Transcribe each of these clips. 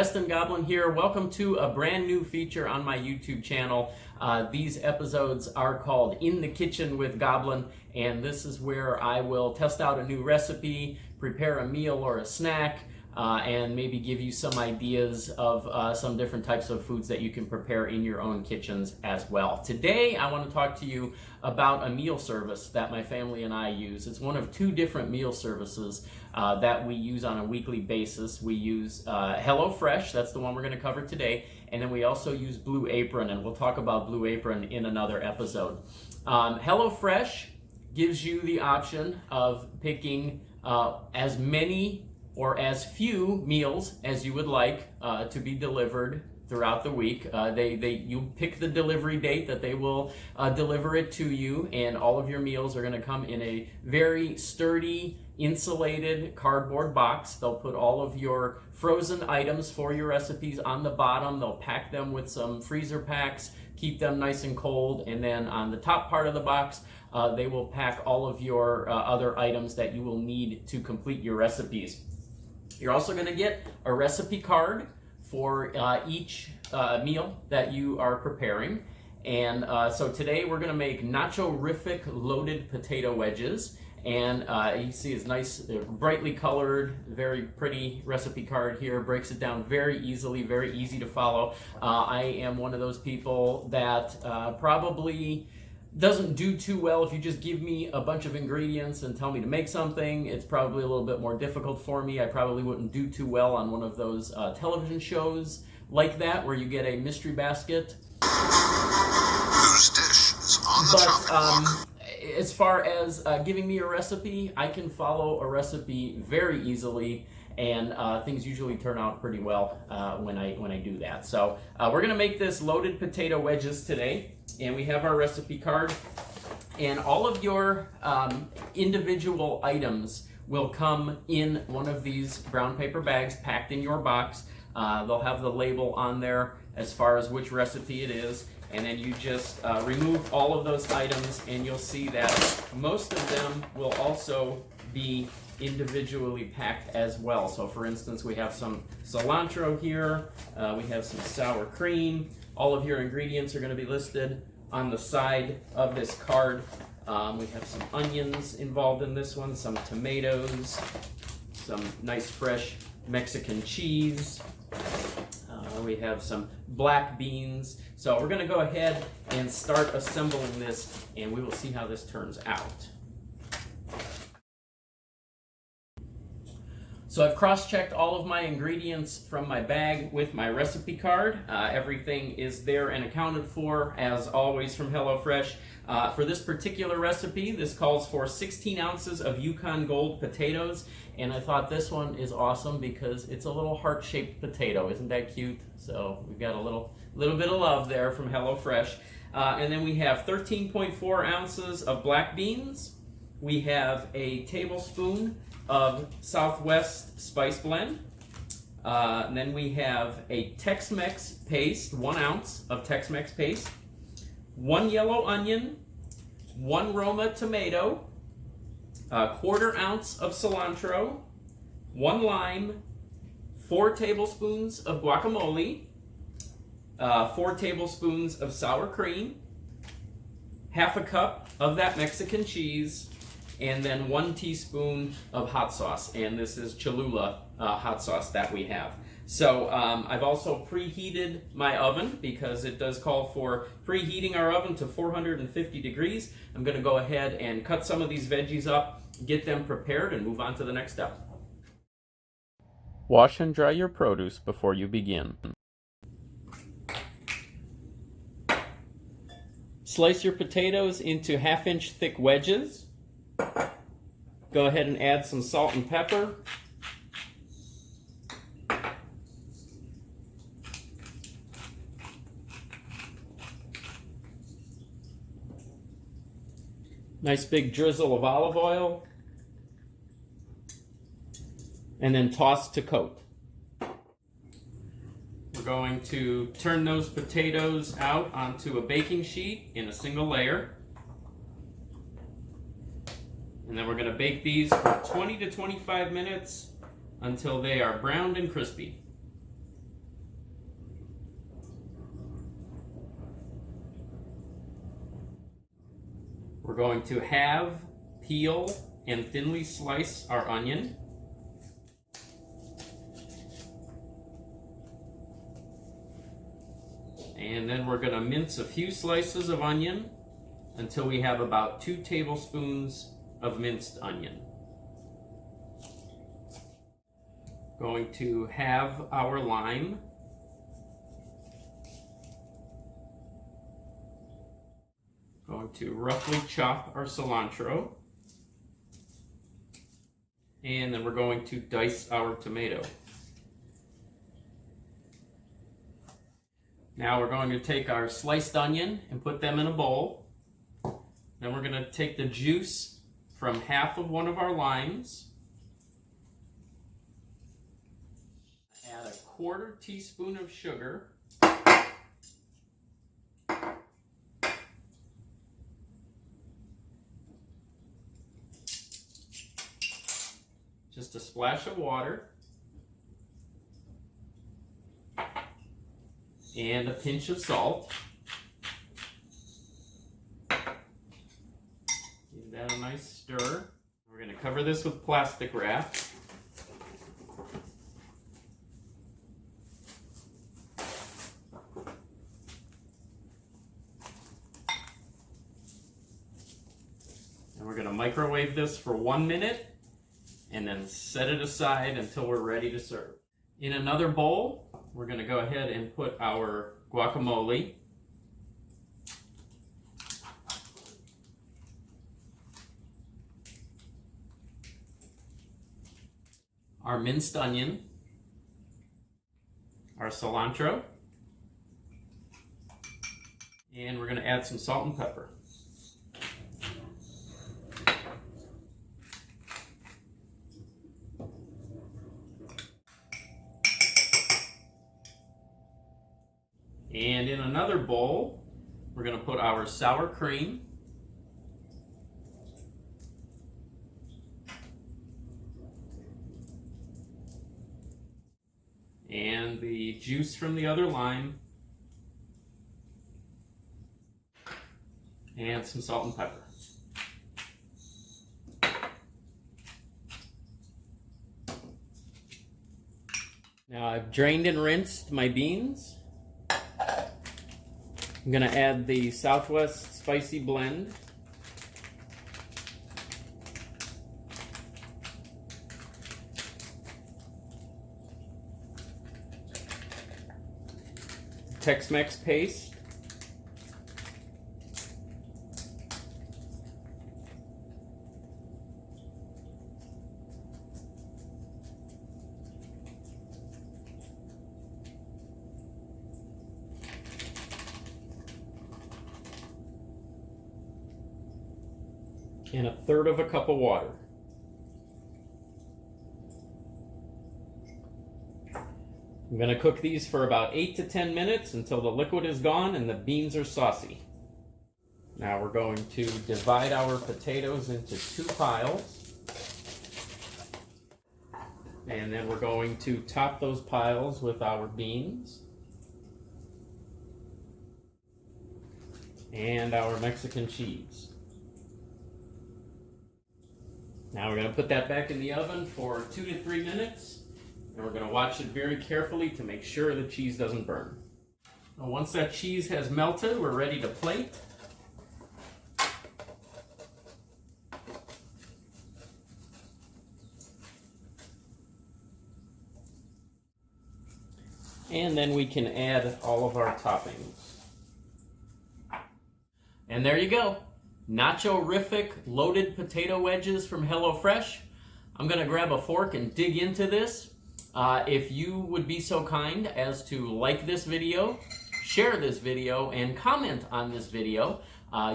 Destin Goblin here. Welcome to a brand new feature on my YouTube channel. These episodes are called In the Kitchen with Goblin, and this is where I will test out a new recipe, prepare a meal or a snack, and maybe give you some ideas of some different types of foods that you can prepare in your own kitchens as well. Today I want to talk to you about a meal service that my family and I use. It's one of two different meal services that we use on a weekly basis. We use HelloFresh, that's the one we're going to cover today, and then we also use Blue Apron, and we'll talk about Blue Apron in another episode. HelloFresh gives you the option of picking as many or as few meals as you would like to be delivered throughout the week. You pick the delivery date that they will deliver it to you, and all of your meals are going to come in a very sturdy, insulated cardboard box. They'll put all of your frozen items for your recipes on the bottom. They'll pack them with some freezer packs, keep them nice and cold, and then on the top part of the box, they will pack all of your other items that you will need to complete your recipes. You're also going to get a recipe card for each meal that you are preparing. And so today we're going to make Nacho-rific loaded potato wedges. And you see it's nice, brightly colored, very pretty recipe card here. Breaks it down very easily, very easy to follow. I am one of those people that probably doesn't do too well if you just give me a bunch of ingredients and tell me to make something. It's probably a little bit more difficult for me. I probably wouldn't do too well on one of those television shows like that where you get a mystery basket. Whose dish is on the chopping block? As far as giving me a recipe, I can follow a recipe very easily, and things usually turn out pretty well when I do that. So we're going to make this loaded potato wedges today, and we have our recipe card, and all of your individual items will come in one of these brown paper bags packed in your box. They'll have the label on there as far as which recipe it is, and then you just remove all of those items, and you'll see that most of them will also be individually packed as well. So for instance, we have some cilantro here, we have some sour cream. All of your ingredients are going to be listed on the side of this card. We have some onions involved in this one, some tomatoes, some nice fresh Mexican cheese. We have some black beans. So we're going to go ahead and start assembling this, and we will see how this turns out. So I've cross-checked all of my ingredients from my bag with my recipe card. Everything is there and accounted for, as always, from HelloFresh. For this particular recipe, this calls for 16 ounces of Yukon Gold potatoes, and I thought this one is awesome because it's a little heart-shaped potato. Isn't that cute? So we've got a little bit of love there from HelloFresh. And then we have 13.4 ounces of black beans. We have a tablespoon of Southwest Spice Blend. And then we have a Tex-Mex paste, 1 ounce of Tex-Mex paste, 1 yellow onion, 1 Roma tomato, 1/4 ounce of cilantro, 1 lime, 4 tablespoons of guacamole, 4 tablespoons of sour cream, 1/2 cup of that Mexican cheese, and then 1 teaspoon of hot sauce, and this is Cholula hot sauce that we have. So I've also preheated my oven because it does call for preheating our oven to 450 degrees. I'm going to go ahead and cut some of these veggies up, get them prepared, and move on to the next step. Wash and dry your produce before you begin. Slice your potatoes into 1/2-inch thick wedges. Go ahead and add some salt and pepper. Nice big drizzle of olive oil. And then toss to coat. We're going to turn those potatoes out onto a baking sheet in a single layer. And then we're going to bake these for 20 to 25 minutes until they are browned and crispy. We're going to halve, peel, and thinly slice our onion. And then we're going to mince a few slices of onion until we have about 2 tablespoons of minced onion. Going to have our lime. Going to roughly chop our cilantro. And then we're going to dice our tomato. Now we're going to take our sliced onion and put them in a bowl. Then we're going to take the juice from half of one of our limes. Add a 1/4 teaspoon of sugar. Just a splash of water. And a pinch of salt. Give that a nice stir. We're going to cover this with plastic wrap. And we're going to microwave this for 1 minute and then set it aside until we're ready to serve. In another bowl, we're going to go ahead and put our guacamole. Our minced onion. Our cilantro. And we're going to add some salt and pepper. And in another bowl, we're going to put our sour cream. And the juice from the other lime. And some salt and pepper. Now I've drained and rinsed my beans. I'm going to add the Southwest Spicy Blend. Tex-Mex paste. And 1/3 cup of water. I'm going to cook these for about 8 to 10 minutes until the liquid is gone and the beans are saucy. Now we're going to divide our potatoes into 2 piles. And then we're going to top those piles with our beans and our Mexican cheese. Now we're going to put that back in the oven for 2 to 3 minutes, and we're going to watch it very carefully to make sure the cheese doesn't burn. Now, once that cheese has melted, we're ready to plate. And then we can add all of our toppings. And there you go. Nacho-rific loaded potato wedges from HelloFresh. I'm going to grab a fork and dig into this. If you would be so kind as to like this video, share this video, and comment on this video,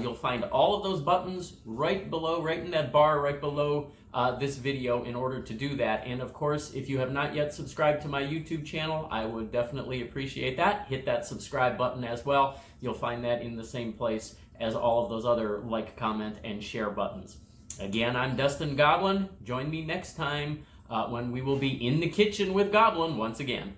you'll find all of those buttons right below, right in that bar right below this video in order to do that. And of course, if you have not yet subscribed to my YouTube channel, I would definitely appreciate that. Hit that subscribe button as well. You'll find that in the same place as all of those other like, comment, and share buttons. Again, I'm Dustin Goblin. Join me next time when we will be in the kitchen with Goblin once again.